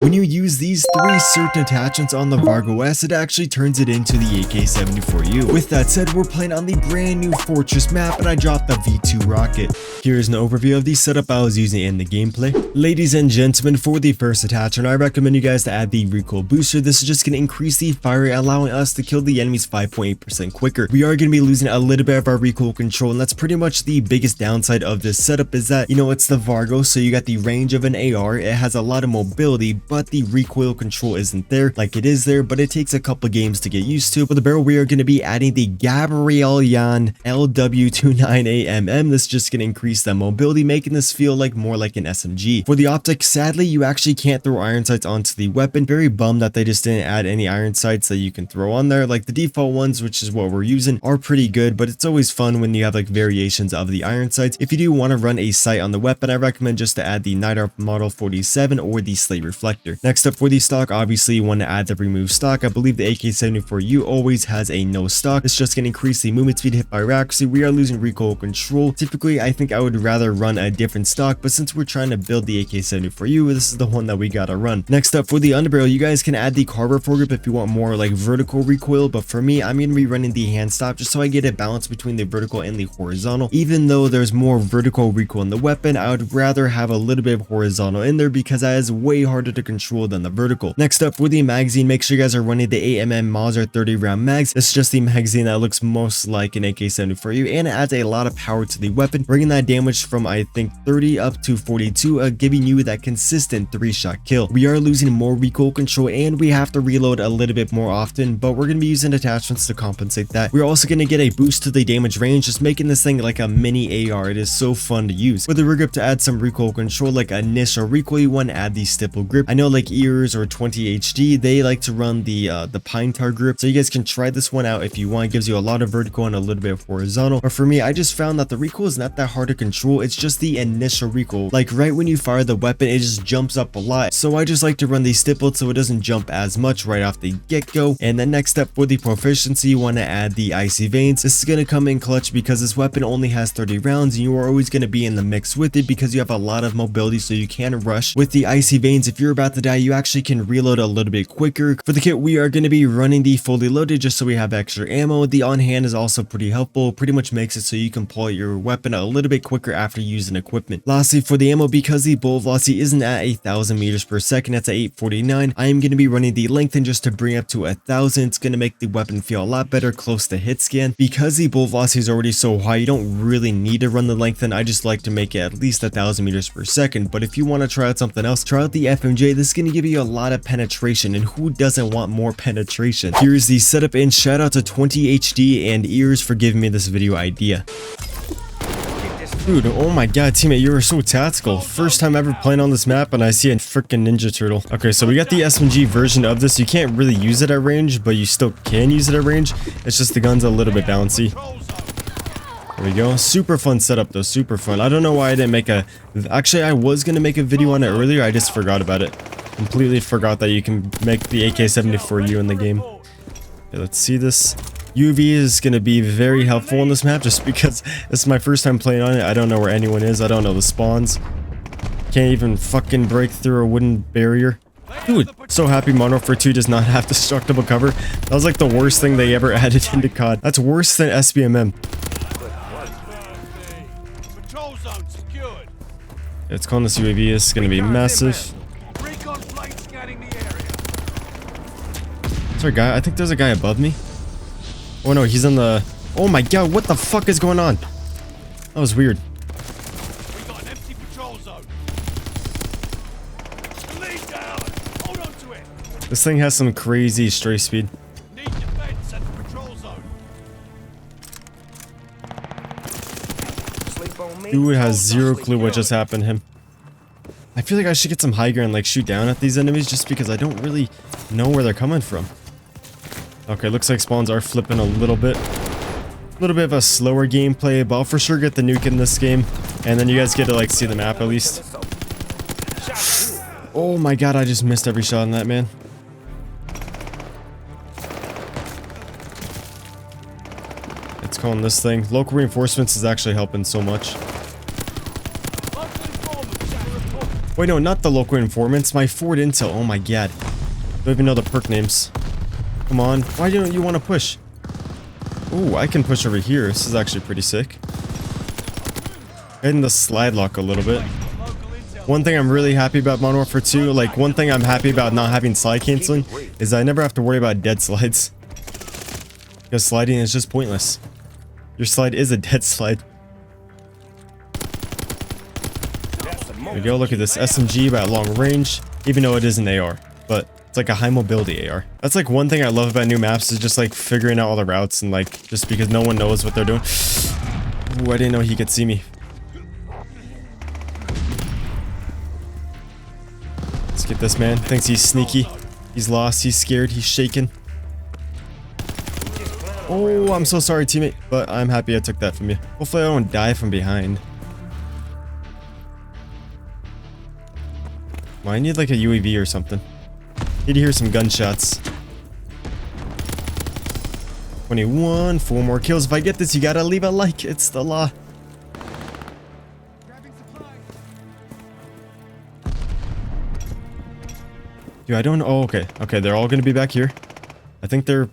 When you use these 3 certain attachments on the Vargo-S, it actually turns it into the AK74u. With that said, we're playing on the brand new Fortress map and I dropped the V2 rocket. Here's an overview of the setup I was using in the gameplay. Ladies and gentlemen, for the first attachment, I recommend you guys to add the recoil booster. This is just going to increase the fire rate, allowing us to kill the enemies 5.8% quicker. We are going to be losing a little bit of our recoil control, and that's pretty much the biggest downside of this setup is that, it's the Vargo, so you got the range of an AR, it has a lot of mobility, but the recoil control isn't there. Like, it is there, but it takes a couple games to get used to. For the barrel, we are going to be adding the Gabrielian LW29AMM. This is just going to increase the mobility, making this feel like more like an SMG. For the optics, sadly, you actually can't throw iron sights onto the weapon. Very bummed that they just didn't add any iron sights that you can throw on there. Like, the default ones, which is what we're using, are pretty good, but it's always fun when you have like variations of the iron sights. If you do want to run a sight on the weapon, I recommend just to add the Night Arc Model 47 or the Slate Reflector. Next up, for the stock, obviously you want to add the remove stock. I believe the AK74u always has a no stock. It's just going to increase the movement speed, hit fire accuracy. We are losing recoil control. Typically, I think I would rather run a different stock, but since we're trying to build the AK74u, this is the one that we gotta run. Next up, for the underbarrel, you guys can add the carbine foregrip if you want more like vertical recoil, but for me, I'm going to be running the hand stop just so I get a balance between the vertical and the horizontal. Even though there's more vertical recoil in the weapon, I would rather have a little bit of horizontal in there because that is way harder to control than the vertical. Next up, for the magazine, make sure you guys are running the AMM Mauser 30 round mags. This is just the magazine that looks most like an AK74u, and it adds a lot of power to the weapon, bringing that damage from I think 30 up to 42, giving you that consistent 3-shot kill. We are losing more recoil control and we have to reload a little bit more often, but we're going to be using attachments to compensate that. We're also going to get a boost to the damage range, just making this thing like a mini AR. It is so fun to use. For the rear grip, to add some recoil control like initial recoil, you want to add the stipple grip. I know like Ears or 20HD, they like to run the pine tar grip, so you guys can try this one out if you want. It gives you a lot of vertical and a little bit of horizontal. But for me, I just found that the recoil is not that hard to control. It's just the initial recoil. Like right when you fire the weapon, it just jumps up a lot. So I just like to run the stippled so it doesn't jump as much right off the get-go. And then next up, for the proficiency, you want to add the icy veins. This is going to come in clutch because this weapon only has 30 rounds and you are always going to be in the mix with it because you have a lot of mobility, so you can rush. With the icy veins, if you're about to die, you actually can reload a little bit quicker. For the kit, we are going to be running the fully loaded just so we have extra ammo. The on hand is also pretty helpful. Pretty much makes it so you can pull out your weapon a little bit quicker after using equipment. Lastly, for the ammo, because the bullet velocity isn't at 1,000 meters per second, it's at 849, I am going to be running the lengthen just to bring up to 1,000. It's going to make the weapon feel a lot better close to hit scan. Because the bullet velocity is already so high, you don't really need to run the lengthen. I just like to make it at least 1,000 meters per second. But if you want to try out something else, try out the FMJ. This is going to give you a lot of penetration, and who doesn't want more penetration? Here's the setup, and shout out to 20HD and Ears for giving me this video idea. Dude, oh my god, teammate, you are so tactical. First time ever playing on this map and I see a freaking Ninja Turtle. Okay, so we got the SMG version of this. You can't really use it at range, but you still can use it at range. It's just the gun's a little bit bouncy. There we go. Super fun setup though, super fun. I don't know why I didn't make a... Actually, I was going to make a video on it earlier. I just forgot about it. Completely forgot that you can make the AK74u in the game. Okay, let's see this. UV is going to be very helpful in this map just because this is my first time playing on it. I don't know where anyone is. I don't know the spawns. Can't even fucking break through a wooden barrier. Dude, so happy Modern Warfare 2 does not have destructible cover. That was like the worst thing they ever added into COD. That's worse than SBMM. It's calling this UAV. It's going to be massive. Sorry, guy. I think there's a guy above me. Oh no, he's in the... Oh my god, what the fuck is going on? That was weird. We got an empty patrol zone. Lead down. Hold on to it. This thing has some crazy stray speed. Need defense at the patrol zone. Dude has zero clue what just happened to him. I feel like I should get some high ground and like shoot down at these enemies just because I don't really know where they're coming from. Okay, looks like spawns are flipping a little bit. A little bit of a slower gameplay, but I'll for sure get the nuke in this game. And then you guys get to like see the map at least. Oh my god, I just missed every shot on that, man. It's calling this thing. Local reinforcements is actually helping so much. Wait, no, not the local informants. My Ford Intel. Oh my god. Don't even know the perk names. Come on. Why don't you want to push? Ooh, I can push over here. This is actually pretty sick. Hitting the slide lock a little bit. One thing I'm really happy about Modern Warfare 2, like one thing I'm happy about not having slide canceling, is I never have to worry about dead slides. Because sliding is just pointless. Your slide is a dead slide. There we go, look at this SMG about long range, even though it is an AR. But it's like a high mobility AR. That's like one thing I love about new maps is just like figuring out all the routes and like just because no one knows what they're doing. Ooh, I didn't know he could see me. Let's get this man. Thinks he's sneaky. He's lost. He's scared. He's shaking. Oh, I'm so sorry, teammate. But I'm happy I took that from you. Hopefully I don't die from behind. Well, I need like a UAV or something. Need to hear some gunshots. 21, 4 more kills. If I get this, you gotta leave a like. It's the law. Dude, I don't know. Oh, okay. Okay, they're all gonna be back here. I think they're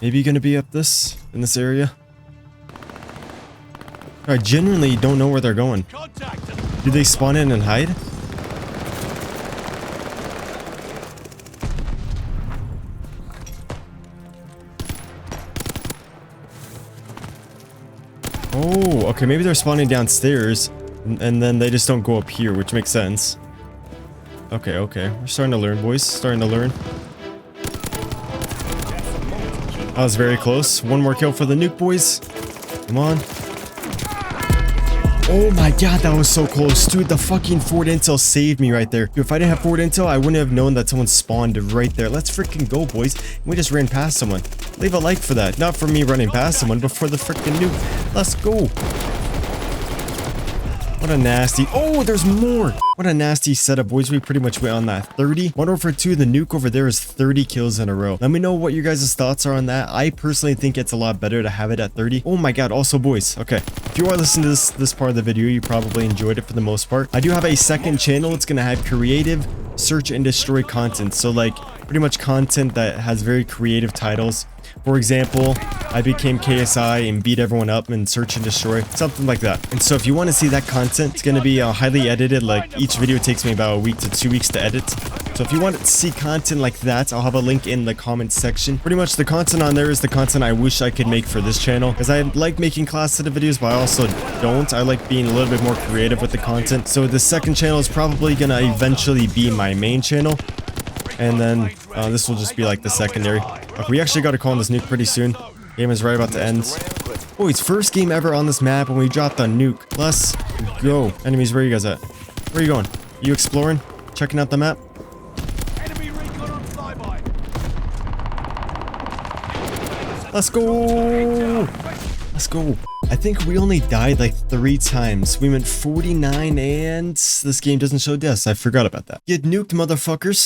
maybe gonna be up in this area. I genuinely don't know where they're going. Do they spawn in and hide? Oh, okay, maybe they're spawning downstairs, and then they just don't go up here, which makes sense. Okay, okay. We're starting to learn, boys. Starting to learn. That was very close. One more kill for the nuke, boys. Come on. Oh my god, that was so close. Dude, the fucking Ford Intel saved me right there. Dude, if I didn't have Ford Intel, I wouldn't have known that someone spawned right there. Let's freaking go, boys. We just ran past someone. Leave a like for that. Not for me running past someone, but for the freaking nuke. Let's go. What a nasty... Oh, there's more! What a nasty setup, boys. We pretty much went on that 30. Modern Warfare 2, the nuke over there is 30 kills in a row. Let me know what your guys' thoughts are on that. I personally think it's a lot better to have it at 30. Oh my god, also, boys. Okay, if you are listening to this part of the video, you probably enjoyed it for the most part. I do have a second channel. It's gonna have creative search and destroy content. So, like, pretty much content that has very creative titles. For example, I became KSI and beat everyone up in search and destroy, something like that. And so if you want to see that content, it's going to be highly edited. Like each video takes me about a week to 2 weeks to edit. So if you want to see content like that, I'll have a link in the comments section. Pretty much the content on there is the content I wish I could make for this channel, because I like making class-edited videos, but I also don't. I like being a little bit more creative with the content. So the second channel is probably going to eventually be my main channel. And then this will just be like the secondary. Okay, we actually got a call on this nuke pretty soon. Game is right about to end. Oh, it's first game ever on this map when we dropped a nuke. Let's go. Enemies, where are you guys at? Where are you going? You exploring? Checking out the map? Enemy recon on flyby. Let's go. Let's go. I think we only died like 3 times. We went 49 and this game doesn't show deaths. I forgot about that. Get nuked, motherfuckers.